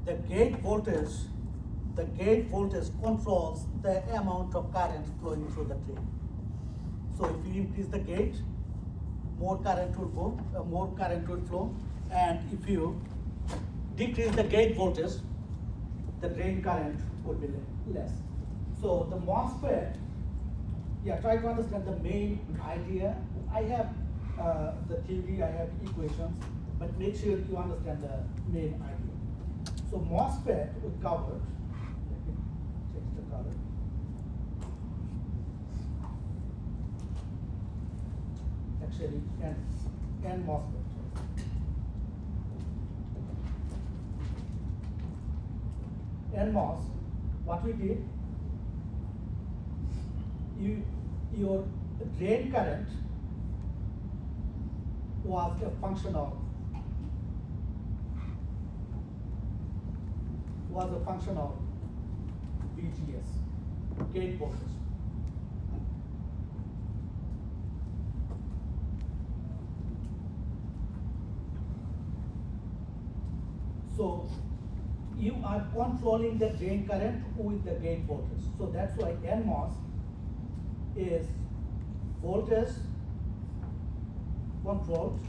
the gate voltage controls the amount of current flowing through the drain. So if you increase the gate, more current will go, more current will flow, and if you decrease the gate voltage, the drain current would be less. So the MOSFET, yeah, try to understand the main idea. I have the theory, I have equations, but make sure you understand the main idea. So MOSFET we covered, let me change the color. Actually, N MOSFET. NMOS, what we did, your drain current was a function of VGS, gate voltage. So you are controlling the drain current with the gate voltage. So that's why NMOS is voltage controlled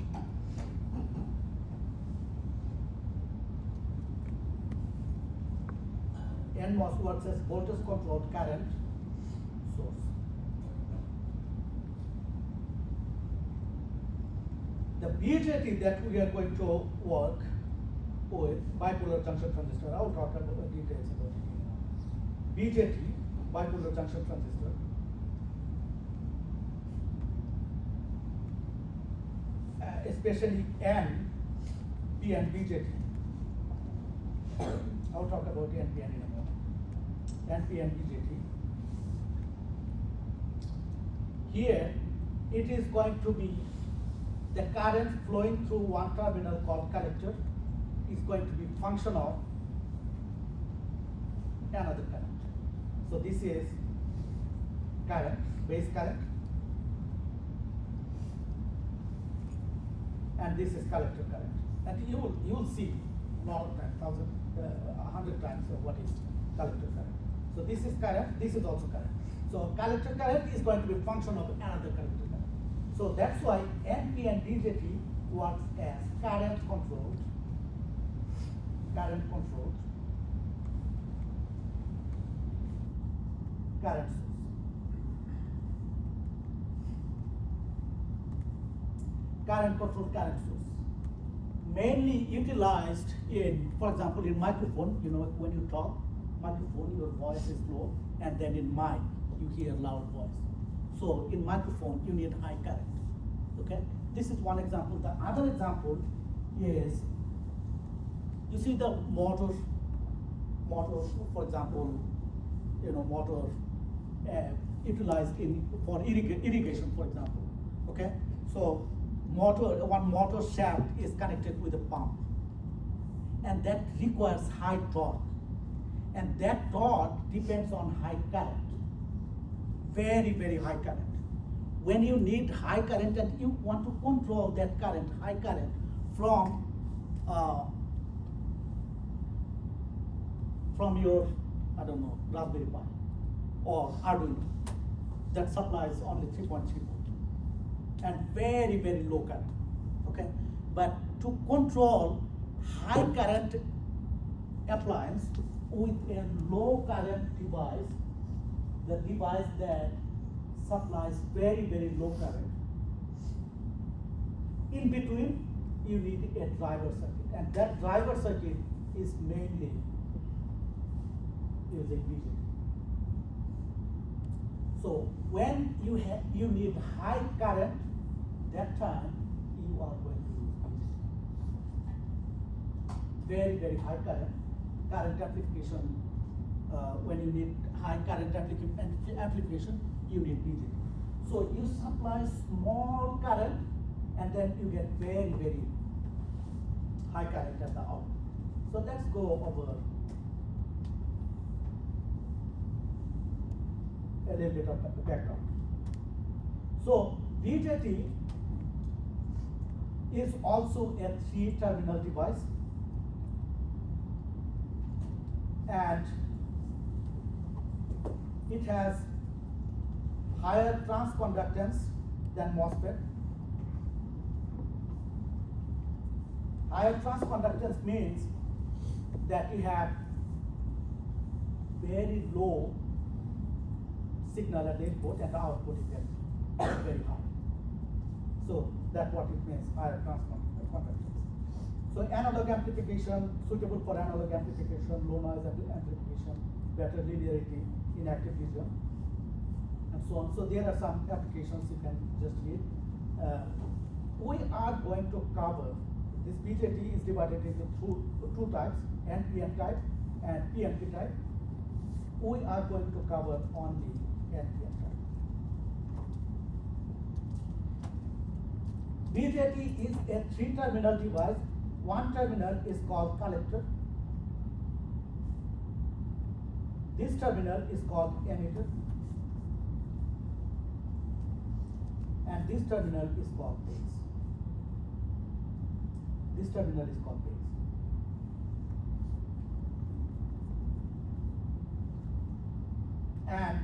NMOS works as voltage controlled current source. The BJT that we are going to work with bipolar junction transistor, I will talk about the details about it. BJT, bipolar junction transistor, especially N, P and BJT. I'll talk about NP in a moment. NP and BJT. Here, it is going to be the current flowing through one terminal called collector is going to be function of another current. So this is current, base current, and this is collector current. And you will see a lot of times, 100 times of what is collector current. So this is current, this is also current. So collector current is going to be function of another collector current. So that's why NP and BJT works as current controlled current source. Current controlled current source. Mainly utilized in, for example, in microphone, you know, when you talk, microphone, your voice is low, and then in mic, you hear loud voice. So in microphone, you need high current, okay? This is one example. The other example is, you see the motor, for example, you know, motor utilized for irrigation, for example, okay? So one motor shaft is connected with a pump, and that requires high torque, and that torque depends on high current, very, very high current. When you need high current and you want to control that current, high current, from your, I don't know, Raspberry Pi or Arduino that supplies only 3.3 volt and very, very low current, okay? But to control high current appliance with a low current device, the device that supplies very, very low current, in between you need a driver circuit, and that driver circuit is mainly using BJT. So when you need high current, that time you are going to use BJT. Very, very high current amplification. When you need high current amplification, you need BJT. So you supply small current, and then you get very, very high current at the output. So let's go over a little bit of the background. So BJT is also a 3-terminal device. and it has higher transconductance than MOSFET. Higher transconductance means that you have very low signal at the input and the output is very high. So that's what it means, higher transconductance. So analog amplification, suitable for analog amplification, low noise amplification, better linearity in active region, and so on. So there are some applications you can just read. We are going to cover, this BJT is divided into two types, NPN type and PNP type. We are going to cover only NPN type. BJT is a 3-terminal device. One terminal is called collector. This terminal is called emitter. And this terminal is called base. This terminal is called base. And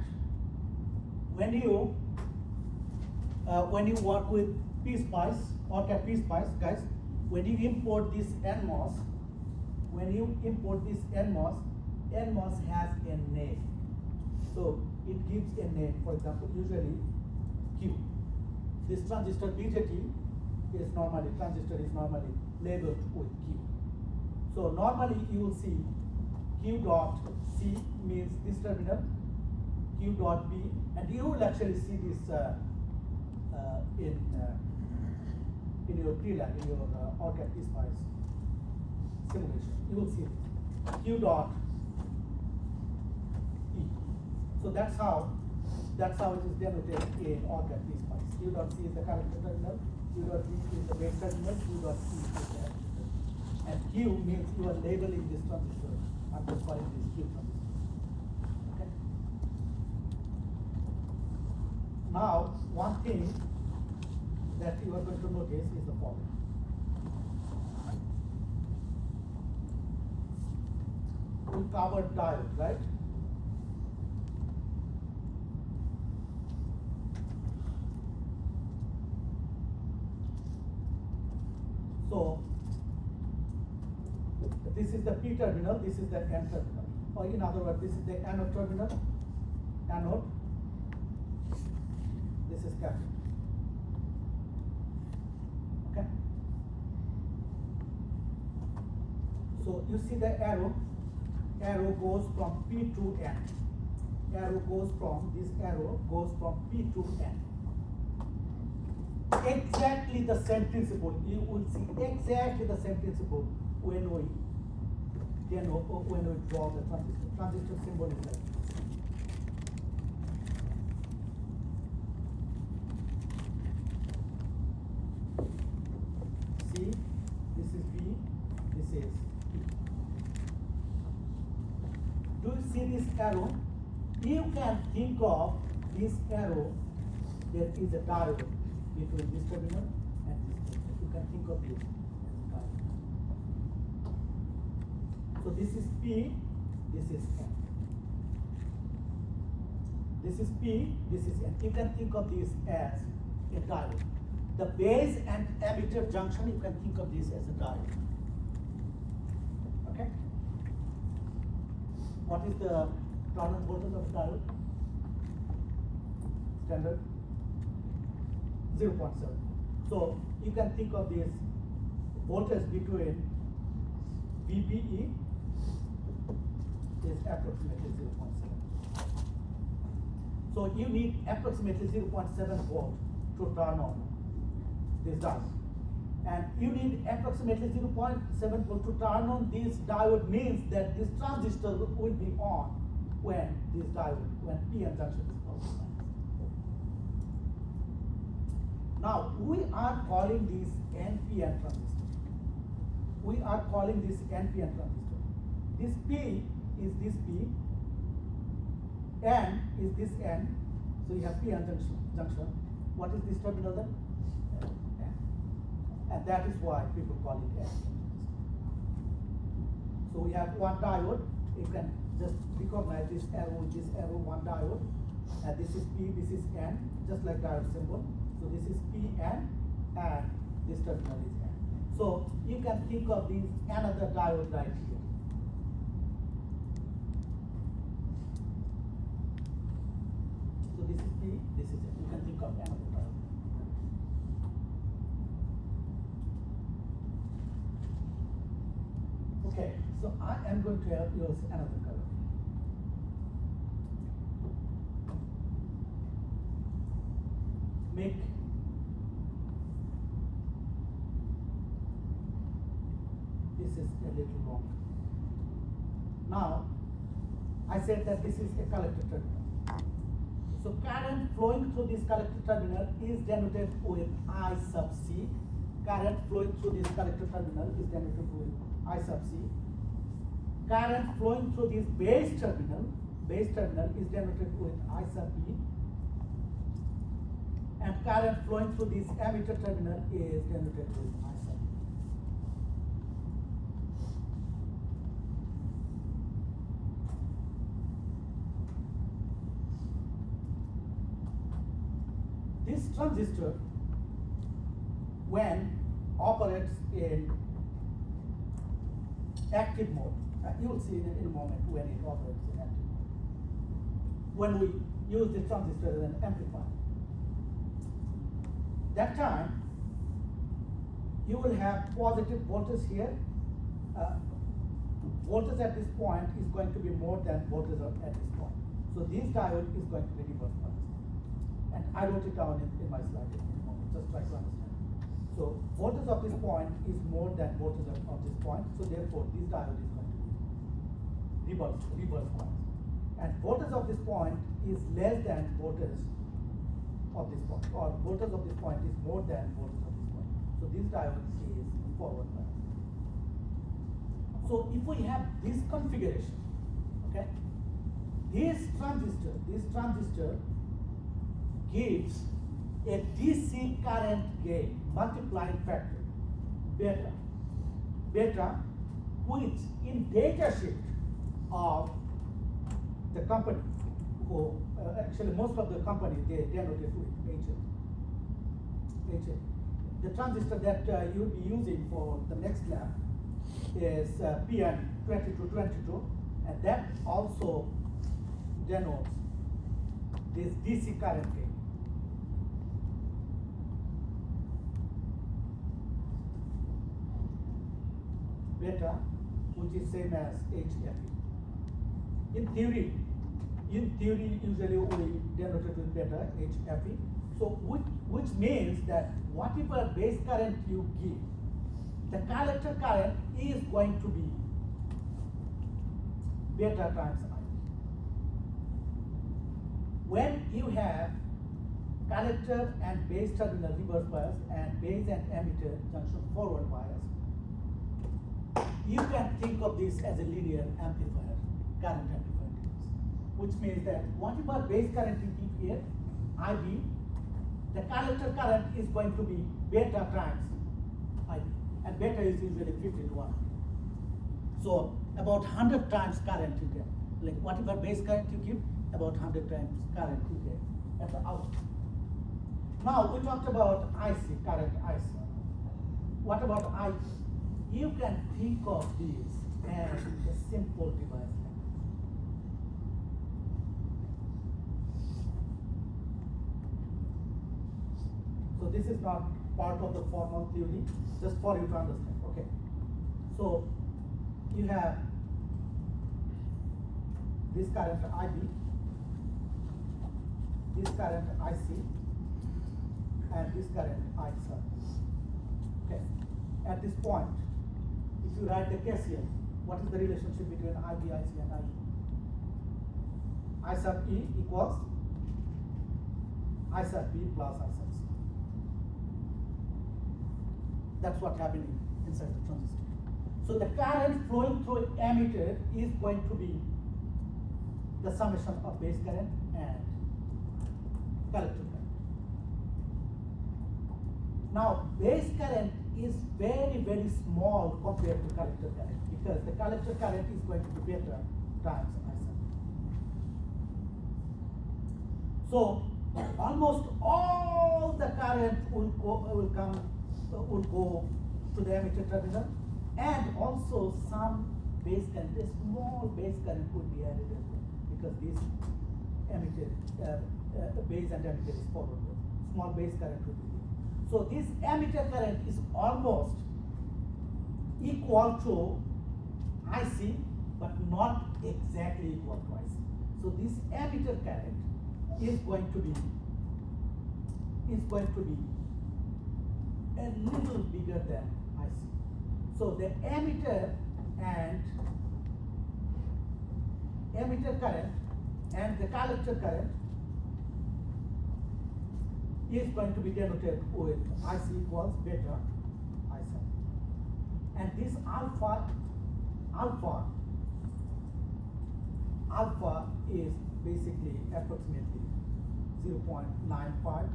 when you work with PSpice or PSpice, guys, when you import this NMOS, NMOS has a name. So it gives a name, for example, usually Q. This transistor BJT transistor is normally labeled with Q. So normally you will see Q dot C means this terminal, Q dot B, and you will actually see this in your pre-lab, in your OrCAD PSpice simulation. You will see this Q dot E. So that's how it is denoted in OrCAD PSpice. Q dot C is the collector terminal, Q dot B is the base terminal, Q dot E is the active terminal. And Q means you are labeling this transistor. I'm just calling this Q transistor. Okay. Now, one thing that you are going to notice is the following. We covered diode, right? So this is the P terminal, this is the N terminal. Or in other words, this is the anode terminal, anode, this is cathode. Okay? So you see the arrow goes from P to N. This arrow goes from P to N. Exactly the same principle. You will see exactly the same principle when we draw the transistor. Transistor symbol is like this. See, this is V, this is P. Do you see this arrow? You can think of this arrow, there is a diode between this terminal and this terminal. You can think of this as a diode. So this is P, this is N. This is P, this is N. You can think of this as a diode. The base and emitter junction, you can think of this as a diode. Okay? What is the terminal voltage of diode? Standard 0.7. So you can think of this voltage between VBE is approximately 0.7. So you need approximately 0.7 volt to turn on this diode. And you need approximately 0.7 volt to turn on this diode, means that this transistor will be on when this diode, when PN junction is closed. Now, we are calling this NPN transistor. We are calling this NPN transistor. This P is this P, N is this N, so you have PN junction. What is this terminal then? N. And that is why people call it NPN transistor. So we have one diode, you can just recognize this arrow with this arrow, one diode, and this is P, this is N, just like diode symbol. So this is PN, and this terminal is N. So you can think of these another diode right here. So this is P, this is N. You can think of another diode. Okay, so I am going to use another color. Make this is a little wrong. Now, I said that this is a collector terminal. So current flowing through this collector terminal is denoted with I sub C. Current flowing through this collector terminal is denoted with I sub C. Current flowing through this base terminal is denoted with I sub B. And current flowing through this emitter terminal is denoted with I sub B. This transistor, when operates in active mode, you will see in a moment when it operates in active mode. When we use the transistor as an amplifier, that time you will have positive voltage here. Voltage at this point is going to be more than voltage at this point. So this diode is going to be reverse biased. And I wrote it down in my slide in a moment, just try to understand. So voltage of this point is more than voltage of this point, so therefore this diode is going to be reverse biased. And voltage of this point is less than voltage of this point, or voltage of this point is more than voltage of this point. So this diode is forward biased. So if we have this configuration, okay, this transistor gives a DC current gain multiplying factor beta, which in data sheet of the company, who actually most of the company they denote it with HF. The transistor that you'll be using for the next lab is PN2222, and that also denotes this DC current gain. Beta, which is same as HFE. In theory, usually we denote it with beta, HFE. So which means that whatever base current you give, the collector current is going to be beta times I. When you have collector and base terminal reverse bias and base and emitter junction forward bias, you can think of this as a linear amplifier, current amplifier device, which means that whatever base current you give here, IB, the collector current is going to be beta times IB, and beta is usually 50 to 1. So about 100 times current you get, like whatever base current you give, about 100 times current you get at the output. Now we talked about IC, current IC. What about IC? You can think of this as a simple device. So this is not part of the formal theory, just for you to understand. Okay. So you have this current IB, this current IC, and this current I sub. Okay. At this point, if you write the KCL, what is the relationship between IB, IC, and IB? I sub E equals I sub B plus I sub C. That's what's happening inside the transistor. So the current flowing through emitter is going to be the summation of base current and collector current. Now, base current is very, very small compared to collector current, because the collector current is going to be better times I sub. So almost all the current will go to the emitter terminal, and also some base current, a small base current will be added as well, because this emitter base and emitter is followed. Small base current will be there. So this emitter current is almost equal to IC, but not exactly equal to IC. So this emitter current is going to be a little bigger than IC. So the emitter current and the collector current is going to be denoted with IC equals beta I sub. And this alpha is basically approximately 0.95,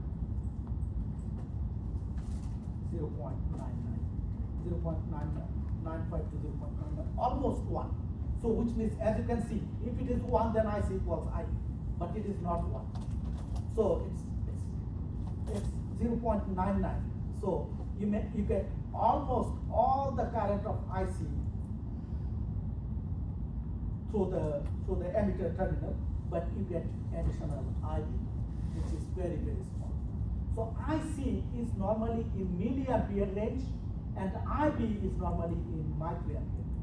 0.95 to 0.99, almost 1. So which means, as you can see, if it is 1, then IC equals I, but it is not 1. So it's 0.99. So you get almost all the current of IC through the emitter terminal, but you get additional IB, which is very, very small. So IC is normally in milliampere range, and IB is normally in microampere range.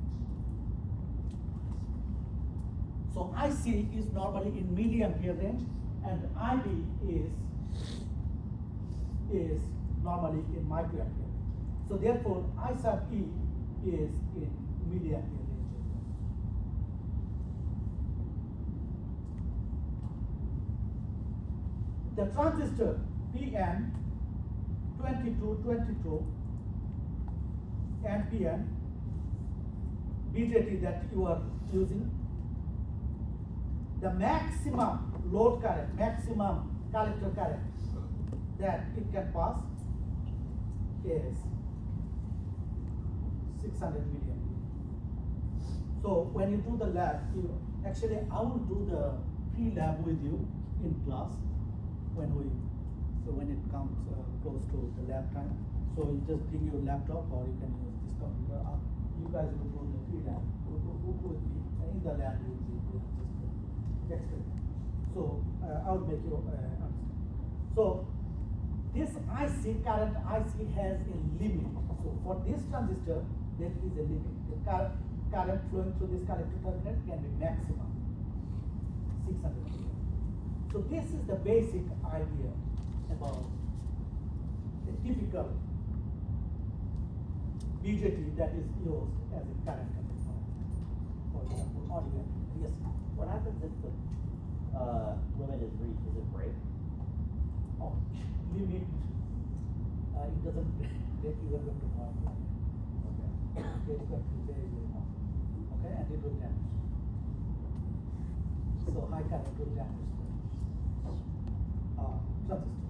So IC is normally in milliampere range, and IB is normally in microampere range. So therefore, I sub E is in milliampere range. The transistor PN 2222 and PN BJT that you are using, the maximum load current, maximum collector current that it can pass is 600 milliamp. So when you do the lab, actually I will do the pre-lab with you in class when it comes close to the lab time. So you just bring your laptop, or you can use this computer. You guys will do the pre-lab with me in the lab. You will be doing this experiment. So I will make you understand. So this IC, current IC has a limit. So for this transistor, there is a limit. The current flowing through this collector terminal can be maximum 600 milliamp. So this is the basic idea about a typical BJT that is used as a current amplifier. For example, audio. Yes. What happens if the limit is reached? Does it break? Oh, limit. It doesn't break. You are going to point. Okay. It is going to be very, very high. Okay, and it will damage. So high current will damage transistor.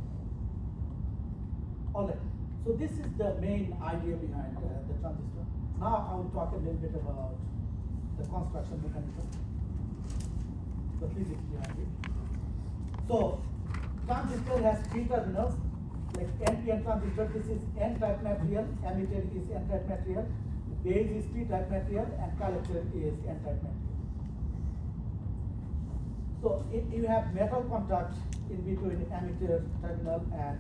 All right. So this is the main idea behind the transistor. Now I will talk a little bit about the construction mechanism, the physics behind it. So transistor has 3 terminals, like NPN transistor. This is N-type material, emitter is N-type material, base is P-type material, and collector is N-type material. So you have metal contact in between emitter terminal and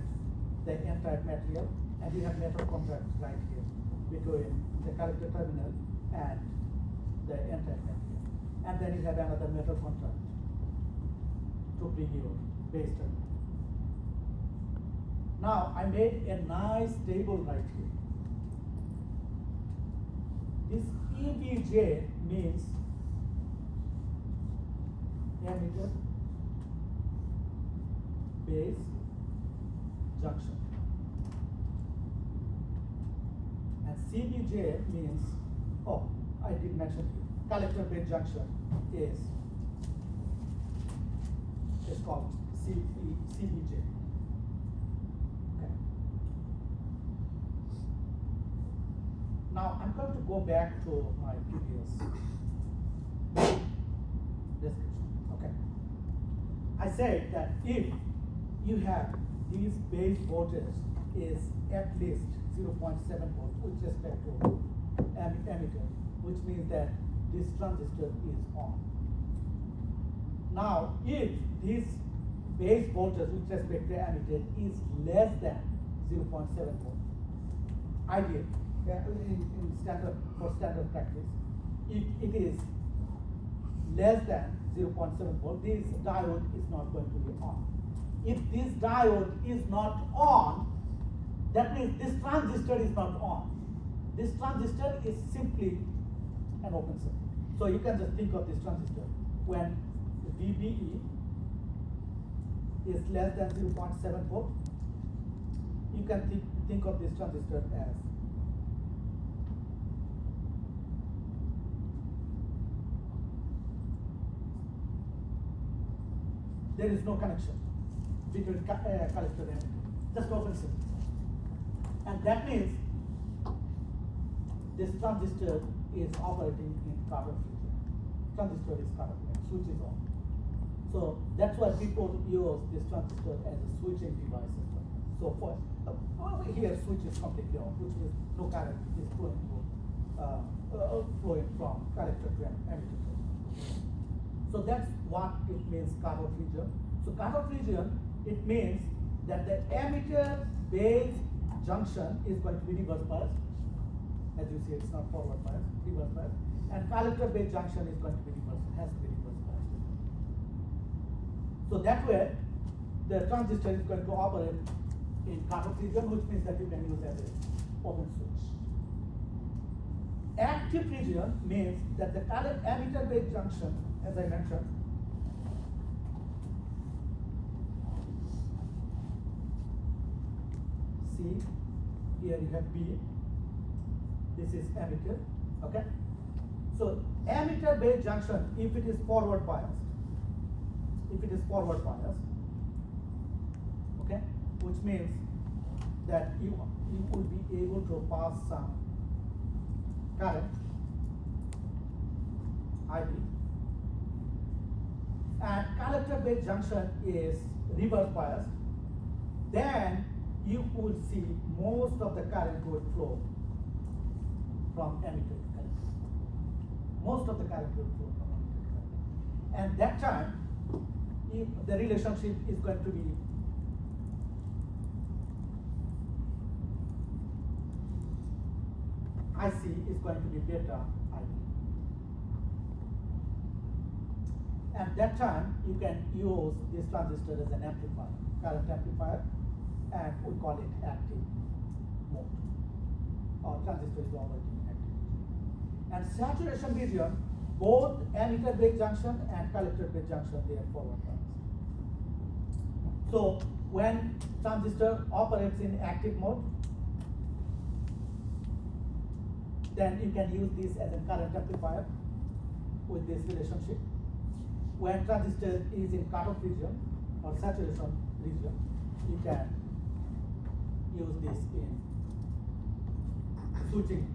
the N-type material, and you have metal contact right here between the collector terminal and the N-type material. And then you have another metal contact to bring your base terminal. Now I made a nice table right here. This EBJ means emitter, base, junction. And CBJ means, oh, I did mention here, collector base junction is called CBJ. Okay. Now I'm going to go back to my previous description. Okay. I said that if you have these base voltage is at least 0.7 volt with respect to emitter, which means that this transistor is on. Now, if this base voltage with respect to emitter is less than 0.7 volt, ideal in standard for standard practice, if it is less than 0.7 volt, this diode is not going to be on. If this diode is not on, that means this transistor is not on. This transistor is simply an open circuit. So you can just think of this transistor when the VBE is less than 0.7 volt. You can think of this transistor as there is no connection between collector and emitter, just open circuit. And that means this transistor is operating in Carter region. Transistor is Carter and switch is on. So that's why people use this transistor as a switching device as well. So for over here, switch is completely on, which means no current is flowing from collector to emitter. So that's what it means Carter region. So Carter region, it means that the emitter base junction is going to be reverse biased. As you see, it's not forward biased, reverse biased. And collector base junction is going to be reverse, has to be reverse biased. So that way, the transistor is going to operate in Carter region, which means that you can use as an open switch. Active region means that the emitter base junction, as I mentioned, C, here you have B, this is emitter, okay? So emitter base junction, if it is forward biased, okay, which means that you will be able to pass some current, IB, and collector base junction is reverse biased, then you will see most of the current will flow from emitter to collector. Most of the current will flow from emitter to collector. And that time, if the relationship is going to be IC is going to be beta IB. And that time, you can use this transistor as an amplifier, current amplifier, and we call it active mode. Our transistor is operating in active region. And saturation region, both emitter base junction and collector base junction, they are forward biased. So when transistor operates in active mode, then you can use this as a current amplifier with this relationship. When transistor is in cutoff region or saturation region, you can use this in switching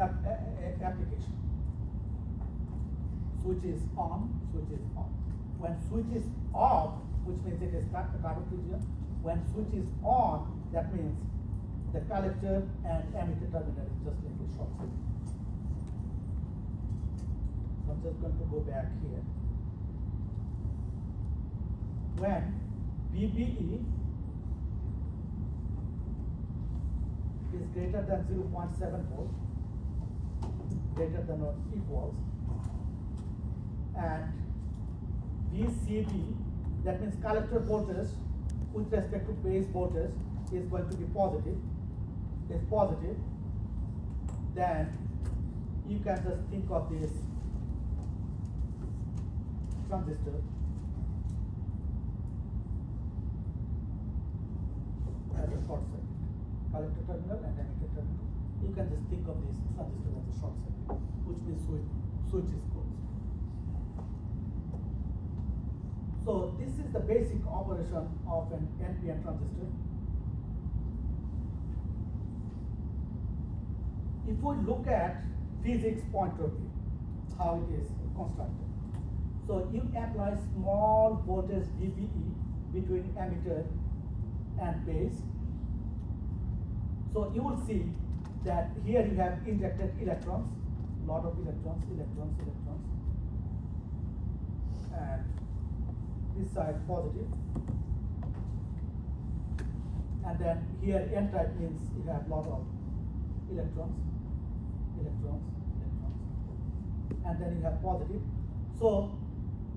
application. Switch is on, switch is off. When switch is off, which means it is cutoff region, when switch is on, that means the collector and emitter terminal is just like a short circuit. So I'm just going to go back here. When VBE is greater than 0.7 volt, greater than or equals, and VCB, that means collector voltage with respect to base voltage is going to be positive, then you can just think of this transistor as a short circuit. Collector terminal and emitter terminal. You can just think of this transistor as a short circuit, which means switch is closed. So this is the basic operation of an NPN transistor. If we look at physics point of view, how it is constructed. So you apply small voltage VBE between emitter and base. So you will see that here you have injected electrons, lot of electrons, and this side positive. And then here n-type means you have lot of electrons, and then you have positive. So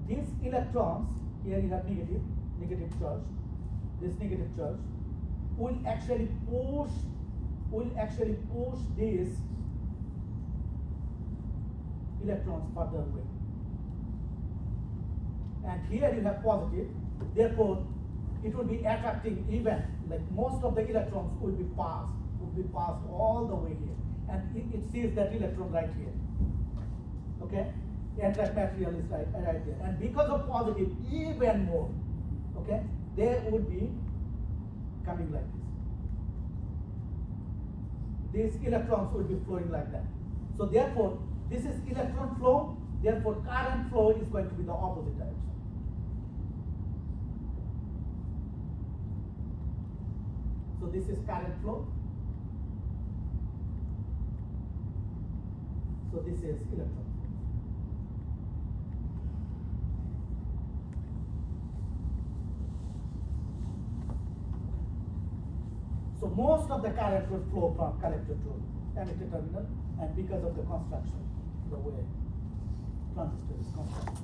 these electrons, here you have negative charge. This negative charge will actually push these electrons further away. And here you have positive, therefore it will be attracting even, like most of the electrons will be passed all the way here. And it sees that electron right here. Okay? N-type material is right there. And because of positive, even more, okay, they would be coming like this. These electrons will be flowing like that. So therefore, this is electron flow, therefore current flow is going to be the opposite direction. So this is current flow. So this is electron flow. So most of the current will flow from collector to emitter terminal, and because of the construction, the way transistor is constructed.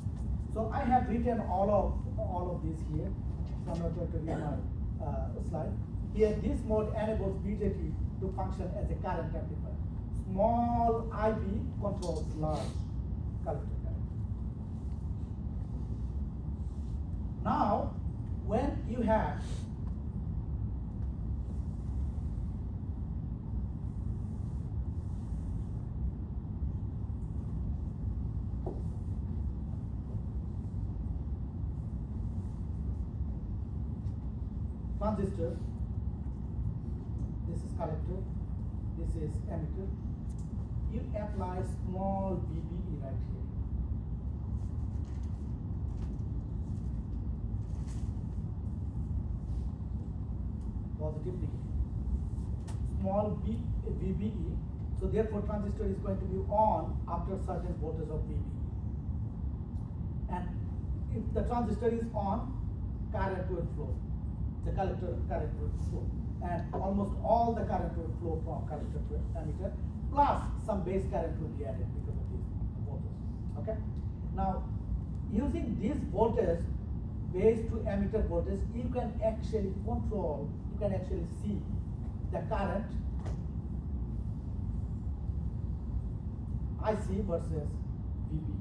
So I have written all of this here. So I'm not going to read my slide. Here, this mode enables BJT to function as a current amplifier. Small IB controls large collector current. Now, when you have transistor, this is collector, this is emitter, you apply small VBE right here. Positive, negative. Small VBE, so therefore transistor is going to be on after certain voltage of VBE. And if the transistor is on, current will flow. The collector current will flow, and almost all the current will flow from collector to emitter, plus some base current will be added because of these voltages. Okay. Now, using this voltage, base to emitter voltage, you can actually control. You can actually see the current IC versus VBE.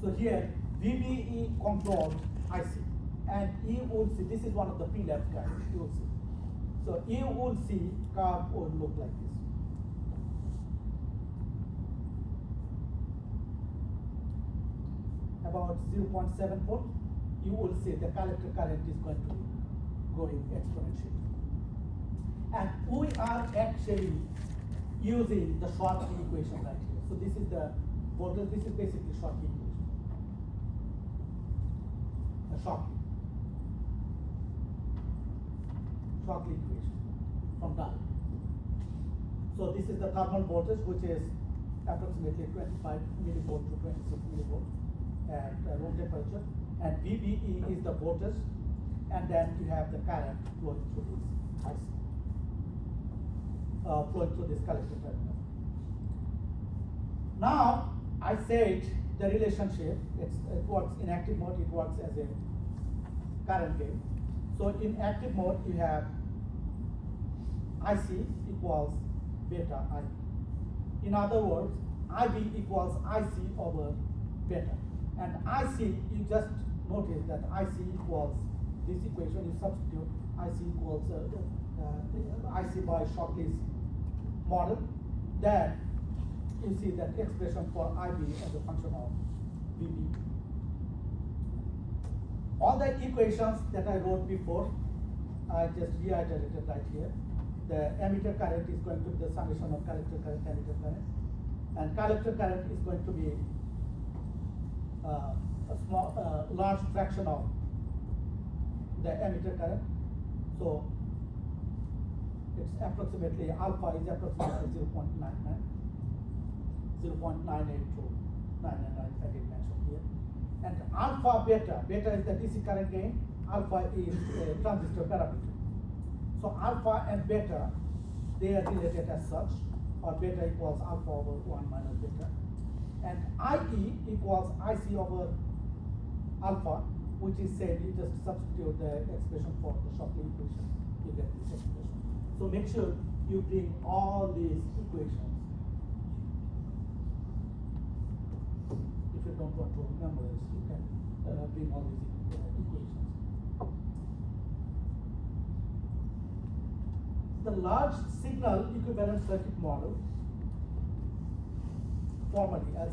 So here VBE controls IC. And you will see, this is one of the P-lab curves, you will see. So you will see curve will look like this. About 0.7 volt, you will see the collector current is going to be going exponentially. And we are actually using the Schottky equation right here. So this is the voltage, this is basically Schottky equation. The Schottky equation from Dahl. So this is the thermal voltage, which is approximately 25 millivolt to 26 millivolt at room temperature, and VBE is the voltage, and then you have the current flowing through this IC, flowing through this collector terminal. Now I said the relationship, it works in active mode, it works as a current gain. So in active mode, you have IC equals beta IB. In other words, IB equals IC over beta. And IC, you just notice that IC equals this equation, you substitute IC equals IC by Schottky's model. Then you see that expression for IB as a function of VB. All the equations that I wrote before, I just reiterated right here. The emitter current is going to be the summation of collector current, emitter current. And collector current is going to be large fraction of the emitter current. So it's approximately alpha is approximately 0.99, 0.98 to 999 I did mention here. And alpha beta, beta is the DC current gain, alpha is a transistor parameter. So alpha and beta, they are related as such, or beta equals alpha over 1 minus beta. And IE equals IC over alpha, which is same, you just substitute the expression for the Shockley equation, you get this expression. So make sure you bring all these equations. If you don't want to memorize, you can bring all these equations. The large signal equivalent circuit model, formally as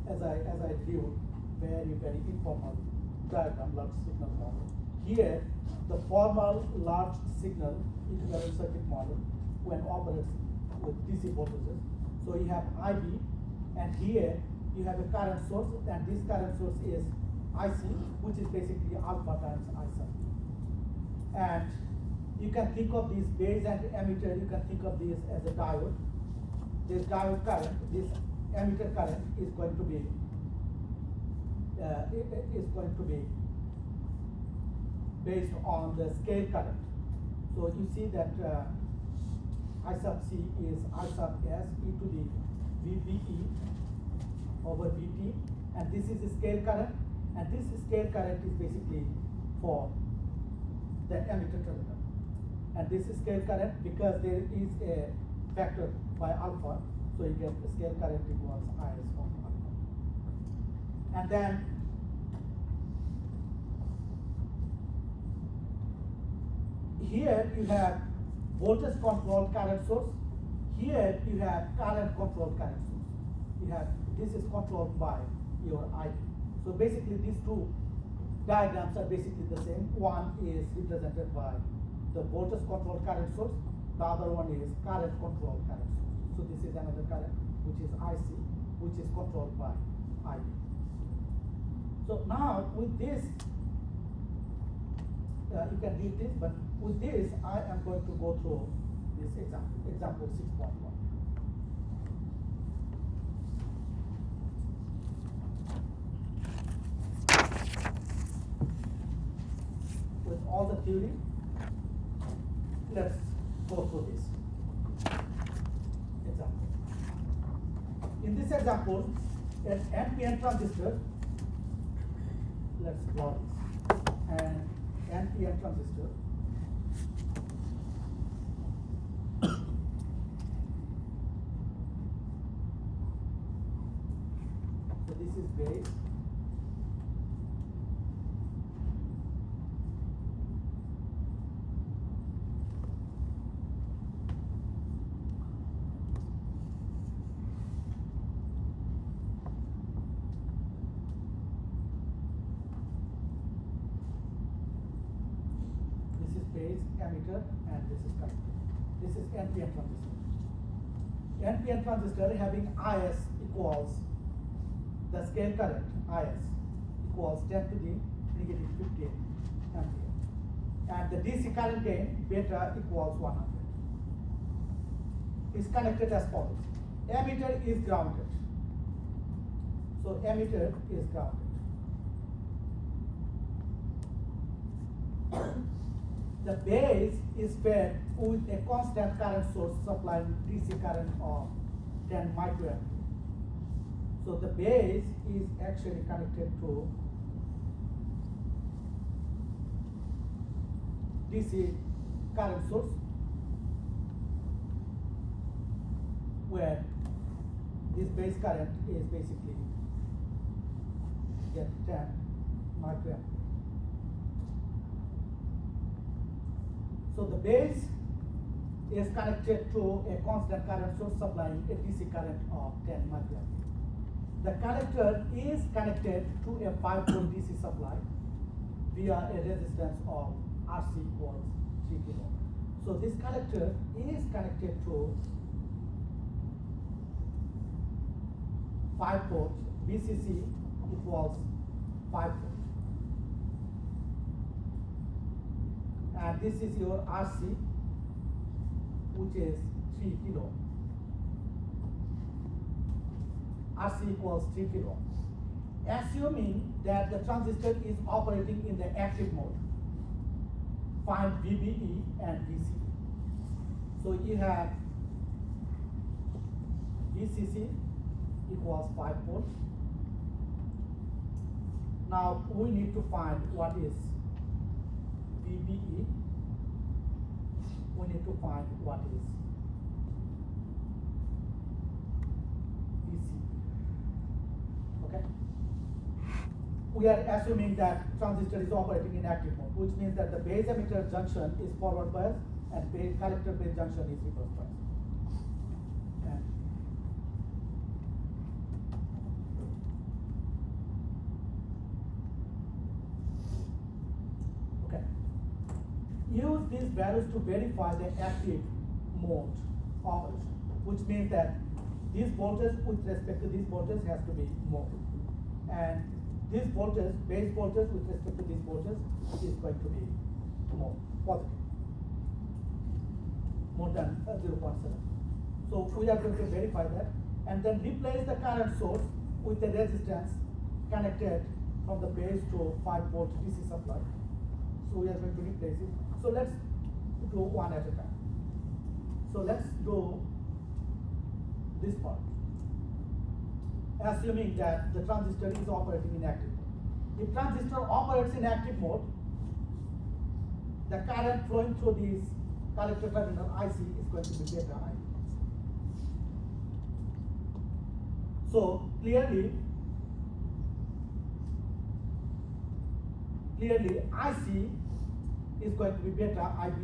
I drew very informal diagram, large signal model. Here, the formal large signal equivalent circuit model when operates with DC voltages. So you have IB, and here you have a current source, and this current source is IC, which is basically alpha times I sub. And you can think of this base and emitter, you can think of this as a diode. This diode current, this emitter current is going to be based on the scale current. So you see that I sub C is I sub S e to the VBE over VT, and this is the scale current, and this scale current is basically for the emitter terminal. And this is scale current because there is a factor by alpha, so you get the scale current equals IS of alpha. And then here you have voltage controlled current source. Here you have current controlled current source. You have, this is controlled by your ID. So basically these two diagrams are basically the same. One is represented by the voltage controlled current source. The other one is current controlled current source. So this is another current, which is IC, which is controlled by ID. So now with this, you can read this, but with this, I am going to go through this example 6.1. With all the theory, let's go through this example. In this example, an NPN transistor, let's draw this, and NPN transistor so this is base, base, emitter, and this is collector. This is NPN transistor. NPN transistor having IS equals the scale current IS equals 10 to the negative 15 ampere. And the DC current gain beta equals 100. Is connected as follows. Emitter is grounded. So emitter is grounded. The base is fed with a constant current source supplying DC current of 10 microampere. So the base is actually connected to DC current source, where this base current is basically get 10 microampere. So the base is connected to a constant current source supplying a DC current of 10 microampere. The connector is connected to a 5-volt DC supply via a resistance of RC equals 3 kilo. So this connector is connected to 5 volts, VCC equals 5 volts. and this is your RC, which is 3 kilo. RC equals 3 kilo. Assuming that the transistor is operating in the active mode, find VBE and VCE. So you have VCC equals 5 volts. Now we need to find what is VBE. We need to find what is VCE. Okay? We are assuming that transistor is operating in active mode, which means that the base emitter junction is forward bias and collector base junction is reverse bias. And okay. Use these values to verify the active mode operation, which means that these voltage with respect to this voltage has to be more. And this voltage, base voltage with respect to this voltage is going to be more positive, more than 0.7. So we are going to verify that and then replace the current source with the resistance connected from the base to 5 volt DC supply. So we are going to replace it. So let's do one at a time. So let's do this part. Assuming that the transistor is operating in active mode. If transistor operates in active mode, the current flowing through this collector terminal IC is going to be beta I. So clearly IC is going to be beta IB.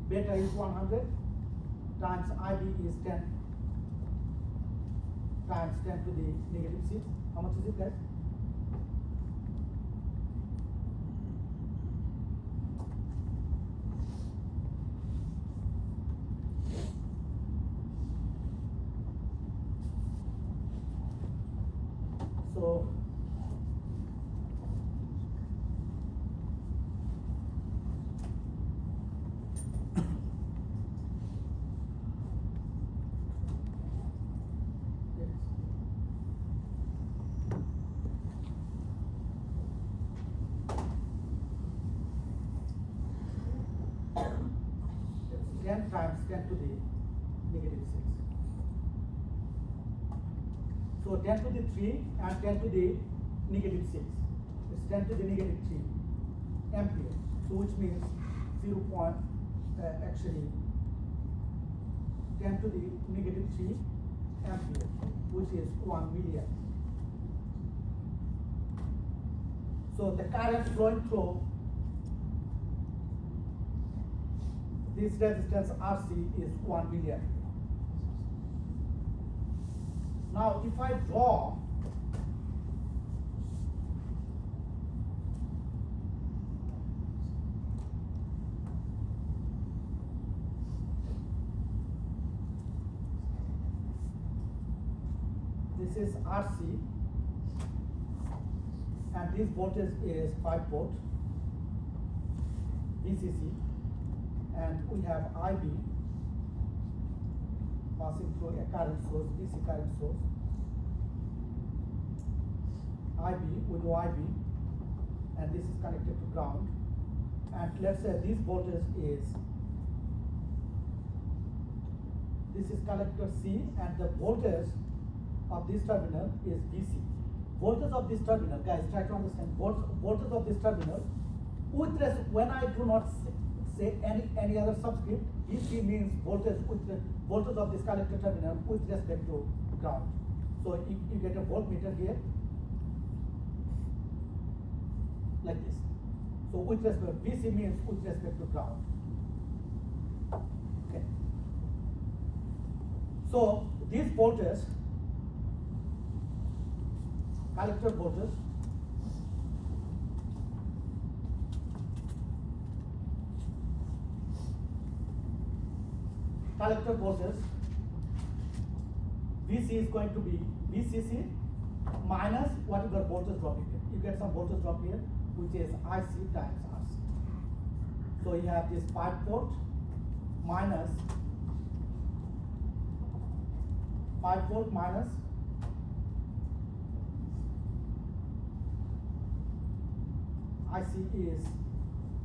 Beta is 100 times IB is 10 times 10 to the negative 6. How much is it, guys? So it's 10 times 10 to the negative 6. So 10 to the 3 and 10 to the negative 6. It's 10 to the negative 3 ampere. So which means 0. Actually 10 to the negative 3 ampere, which is 1 milliamp. So the current flowing through this resistance RC is 1 milliamp. Now if I draw this is RC and this voltage is 5 volt VCC, and we have IB passing through a current source, DC current source. IB, we know IB, and this is connected to ground. And let's say this voltage is, this is collector C, and the voltage of this terminal is VC. Voltage of this terminal, guys, try to understand, voltage of this terminal, with when I do not say any other subscript, VC means voltage voltage of this collector terminal with respect to ground. So you get a voltmeter here, like this. So with respect, VC means with respect to ground. Okay. So this voltage, collector voltage, collector voltage, VC is going to be VCC minus whatever voltage drop you get. You get some voltage drop here, which is IC times RC. So you have this 5 volt minus 5 volt minus IC is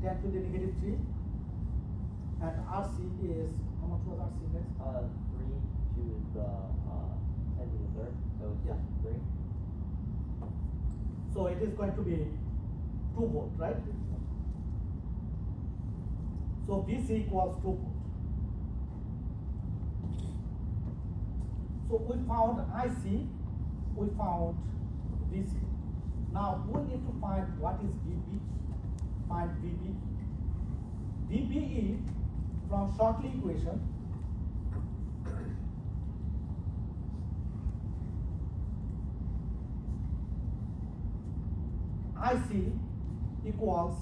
10 to the negative 3 and RC is, how much was RC guys? 3 to the 10 to the third, so it's Yeah. just 3. So it is going to be 2 volt, right? So VC equals 2 volt. So we found IC, we found VC. Now we need to find what is VB, find VBE. VBE from Shortley equation IC equals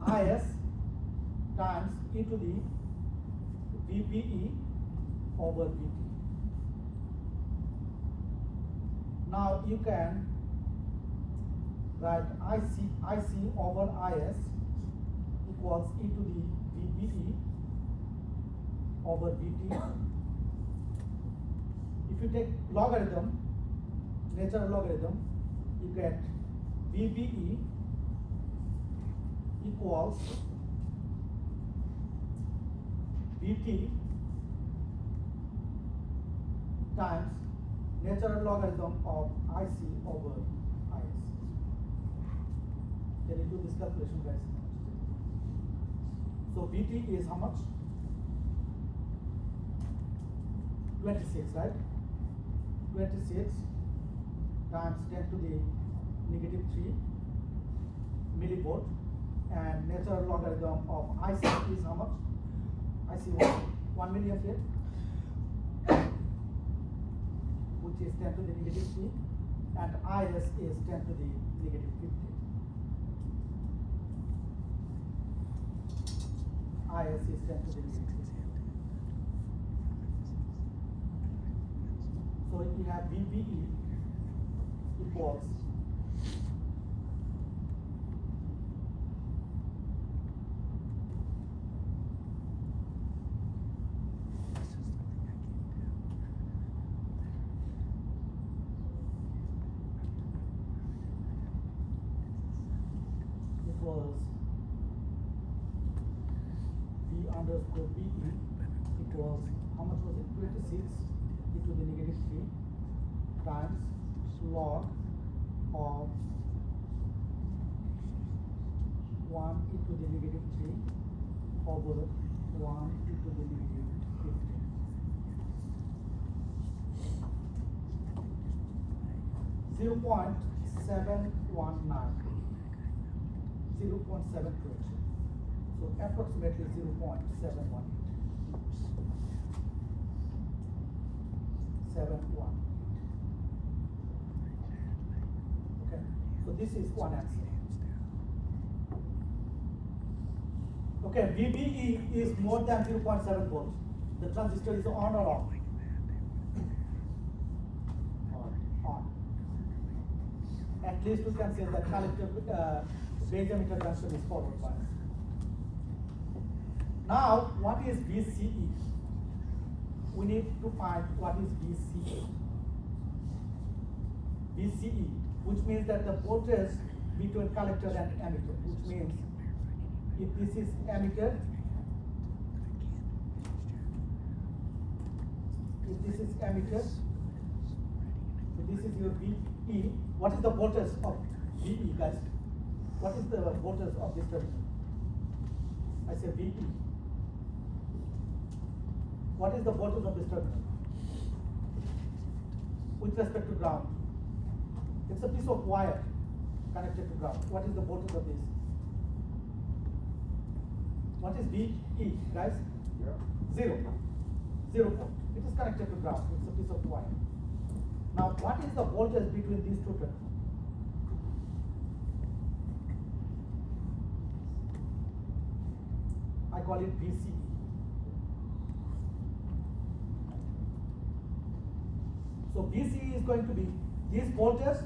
IS times e to the VBE over VT. Now you can write IC over IS equals e to the VBE over VT. If you take logarithm, natural logarithm, you get VBE equals VT times natural logarithm of IC over IS. Can you do this calculation, guys? So VT is how much? 26, right? 26 times 10 to the negative 3 millivolt, and natural logarithm of IC is how much? IC was 1 milliampere, which is 10 to the negative 3, and IS is 10 to the negative 15. IS is 10 to the negative 15. So you have VBE equals V underscore BE equals, how much was it? 26 e to the negative 3 times log of 1 e to the negative 3 over 1 e to the negative 15. Zero point 719. 0.7 correction. So approximately 0.718. 718. Okay. So this is one answer. Okay, VBE is more than 0.7 volts. The transistor is on or off? On. At least we can say that collector base emitter junction is forward bias. Now, what is VCE? We need to find what is VCE. VCE, which means that the voltage between collector and emitter, which means if this is emitter, so this is your VE. What is the voltage of VE, guys? What is the voltage of this terminal? I say VE. What is the voltage of this terminal? With respect to ground. It's a piece of wire connected to ground. What is the voltage of this? What is VE, guys? 0. 0 volt. It is connected to ground. It's a piece of wire. Now, what is the voltage between these two terminals? I call it VCE. So VCE is going to be this voltage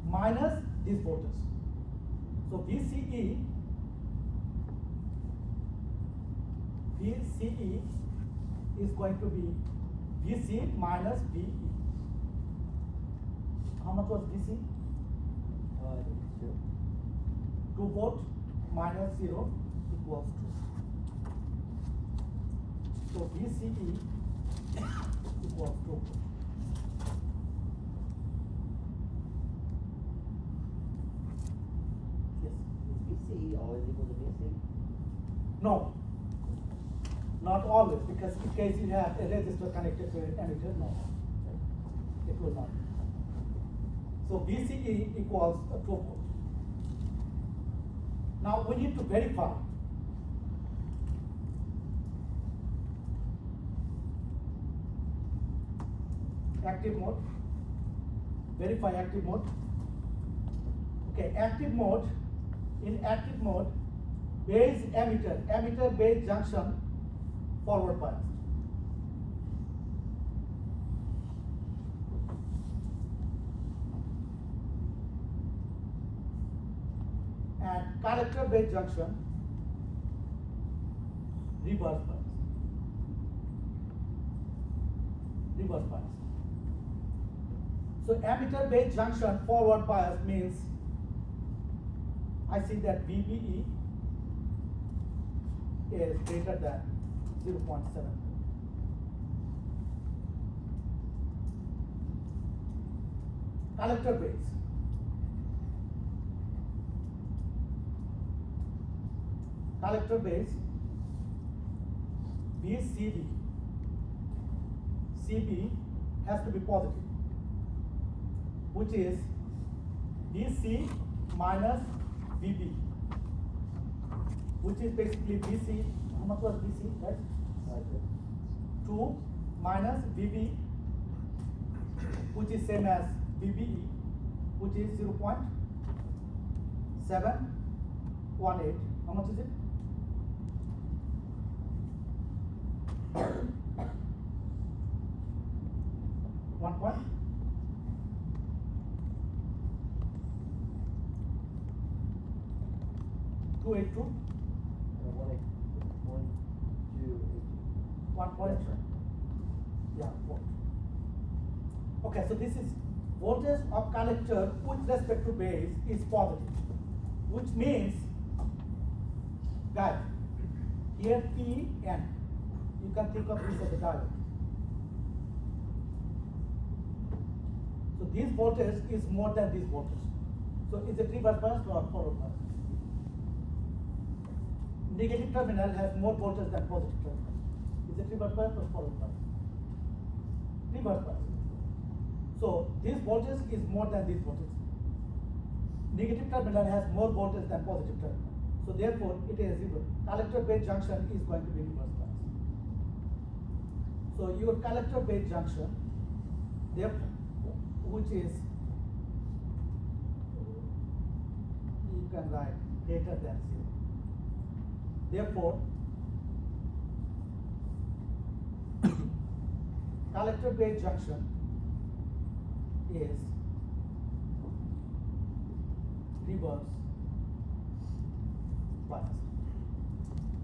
minus this voltage. So VCE is going to be VC minus VE. How much was VC? I think it's 2. 2 volt minus 0 equals 2. So VCE equals 2 volt. Yes. Is VCE always equal to VC? No. Not always, because in case you have a resistor connected to an emitter, no. It will not. So VCE equals 2 volt. Now we need to verify active mode. Verify active mode. Okay, active mode. In active mode, base emitter base junction forward bias. And collector base junction reverse bias. Reverse bias. So emitter base junction forward bias means I see that VBE is greater than 0.7. Collector base. Collector base VCB. CB has to be positive, which is VC minus VB, which is basically VC. How much was VC, right? 2 minus VB, which is same as VBE, which is 0.718. How much is it? One point. Two eight two. 1 point. Yeah, volt. Okay, so this is voltage of collector with respect to base is positive, which means, guys, here P N, you can think of this as a diode. So this voltage is more than this voltage. So is it reverse bias or forward bias? Negative terminal has more voltage than positive terminal. Is it reverse bias or forward bias? Reverse bias. So this voltage is more than this voltage. Negative terminal has more voltage than positive terminal. So therefore it is reverse. Collector base junction is going to be reverse bias. So your collector base junction, therefore, which is, you can write greater than 0. Therefore, collector base junction is reverse biased.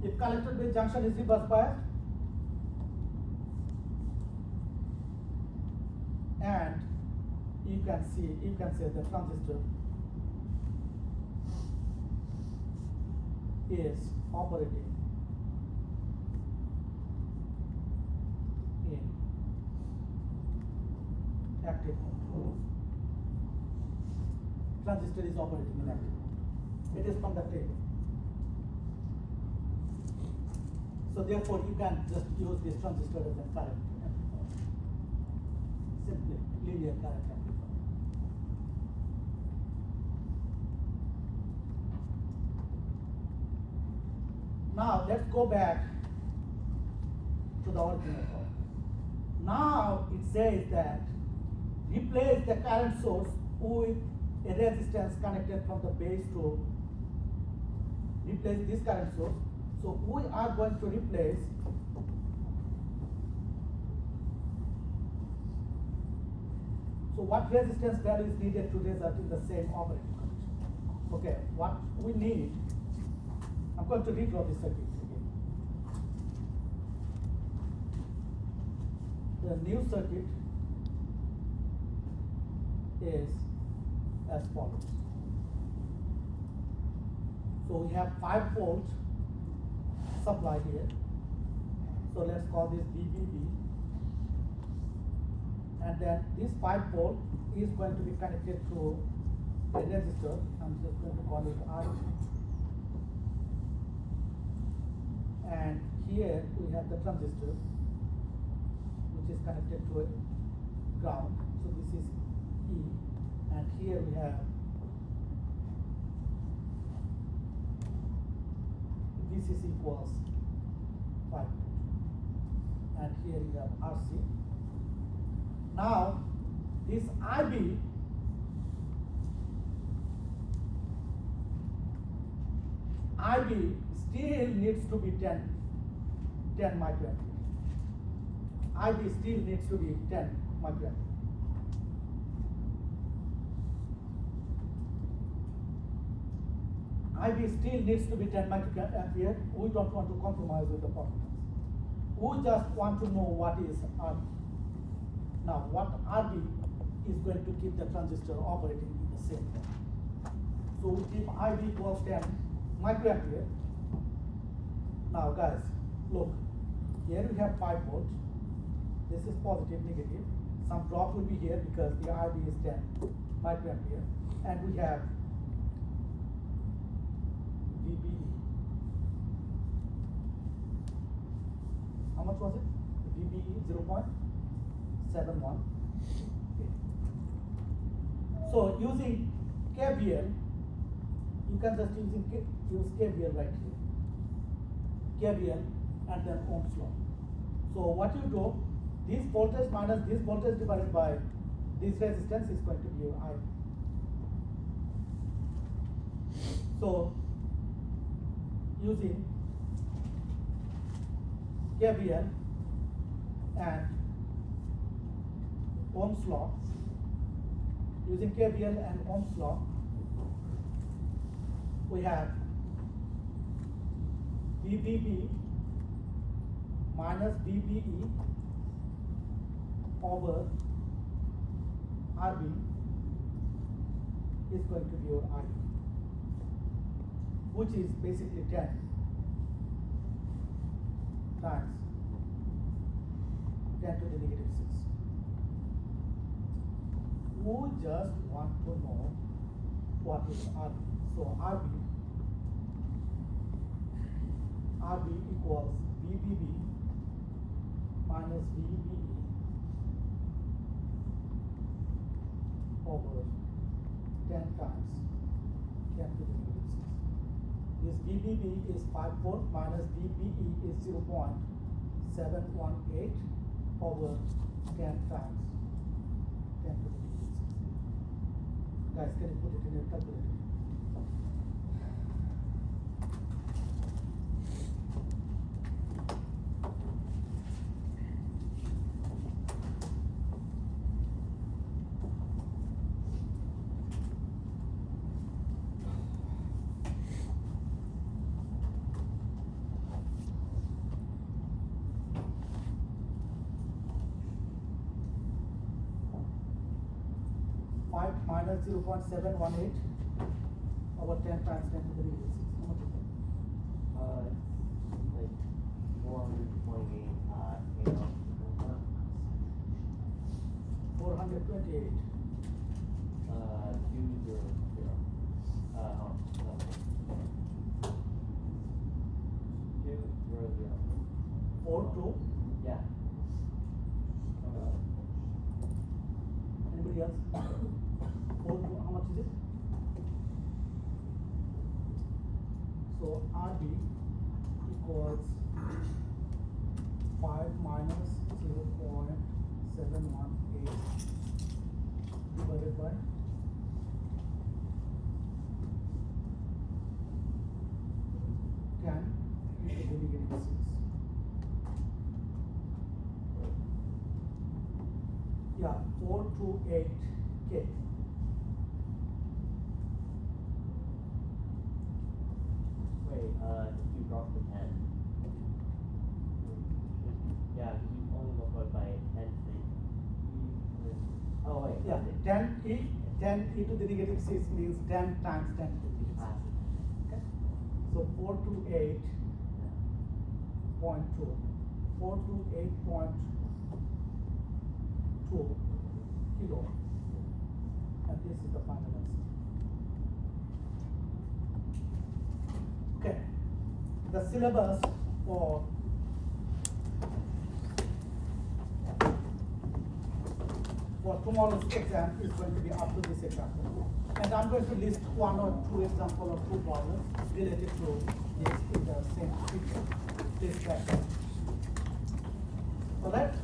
If collector base junction is reverse biased, and you can say the transistor is operating in active mode. Transistor is operating in active mode. It is from the table. So therefore you can just use this transistor as a current amplifier. Simply linear current amplifier. Now let's go back to the original code. Now it says that replace the current source with a resistance connected from the base to replace this current source. So we are going to replace so what resistance value is needed to result in the same operating condition? Okay, what we need, I'm going to redraw this circuit again. The new circuit is as follows. So we have 5 volts supply here. So let's call this VBB. And then this 5 volt is going to be connected to a resistor. I'm just going to call it RG. And here we have the transistor, which is connected to a ground. So this is E. And here we have VCC equals 5. And here we have RC. Now, this IB still needs to be 10 microampere. IB still needs to be 10 microampere. IB still needs to be 10 microampere. We don't want to compromise with the performance. We just want to know what is RB. Now, what RB is going to keep the transistor operating in the same way. So we keep IB equals 10 microampere. Now, guys, look, here we have 5 volts. This is positive, negative. Some drop will be here because the IB is 10 microampere. And we have VBE. How much was it? VBE 0.718. So using KVL, you can just use KVL right here. KVL and then Ohm's law. So what you do, this voltage minus this voltage divided by this resistance is going to be your I. So using KVL and Ohm's law, using KVL and Ohm's law, we have VBB minus VBE over RB is going to be your I, which is basically 10 times 10 to the negative 6. We just want to know what is RB. So RB equals VBB minus VBE over 10 times 10 to the negative 6. This VBB is 5 volt minus VBE is 0.718 over 10 times 10 to the negative 6. Guys, can you put it in your calculator? Minus 0.718 over 10 times 10 to the negative 6. How much is that? Like 428 428. 200. 200. 42. Yeah. Anybody else? 42. How much is it? So RB equals 5 minus 0.718 divided by 10 to the negative 6. Yeah, 428K. Wait, if you drop the 10. Yeah, because you only multiplied by 10 to the oh wait, Yeah, that's it. 10 e to the negative 6 means 10 times 10 to the negative 6. Ah, Okay? So 428.2. 428.2 kilo. And this is the final answer. Okay. The syllabus for tomorrow's exam is going to be up to this example. And I'm going to list one or two examples or two problems related to this in the same picture. Please track that. So let's